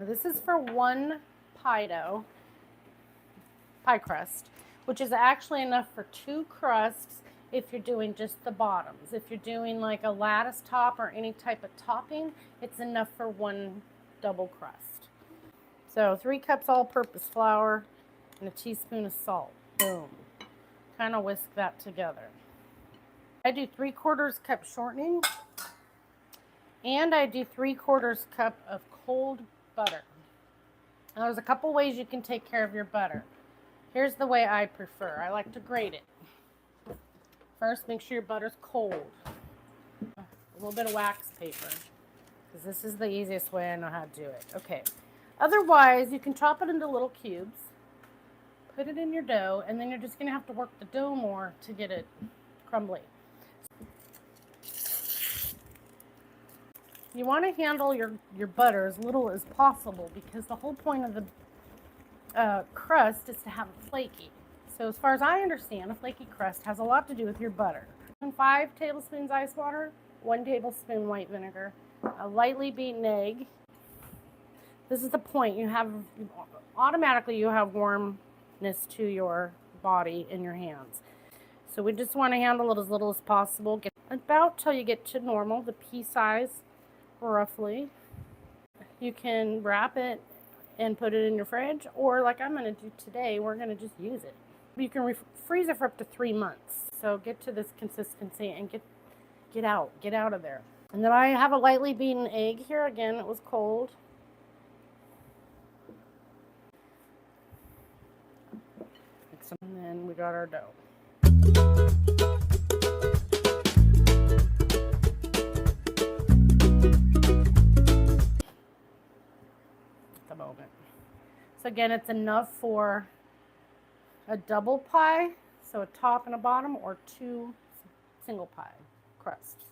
This is for one pie dough, pie crust, which is actually enough for 2 crusts if you're doing just the bottoms. If you're doing like a lattice top or any type of topping, it's enough for 1 double crust. So 3 cups all-purpose flour and a teaspoon of salt. Boom. Kind of whisk that together. I do 3/4 cup shortening, and I do 3/4 cup of cold butter. Now there's a couple ways you can take care of your butter. Here's the way I prefer. I like to grate it. First, make sure your butter's cold. A little bit of wax paper, because this is the easiest way I know how to do it. Okay. Otherwise, you can chop it into little cubes, put it in your dough, and then you're just going to have to work the dough more to get it crumbly. You want to handle your butter as little as possible, because the whole point of the crust is to have it flaky. So as far as I understand, a flaky crust has a lot to do with your butter. 5 tablespoons ice water, 1 tablespoon white vinegar, a lightly beaten egg. This is the point. Automatically you have warmness to your body in your hands. So we just want to handle it as little as possible. Get about till you get to normal, the pea size roughly. You can wrap it and put it in your fridge, or like I'm going to do today, we're going to just use it. You can freeze it for up to 3 months. So get to this consistency and get out of there. And then I have a lightly beaten egg here. Again, it was cold. And then we got our dough. At the moment. So again, it's enough for a double pie, so a top and a bottom, or 2 single pie crusts.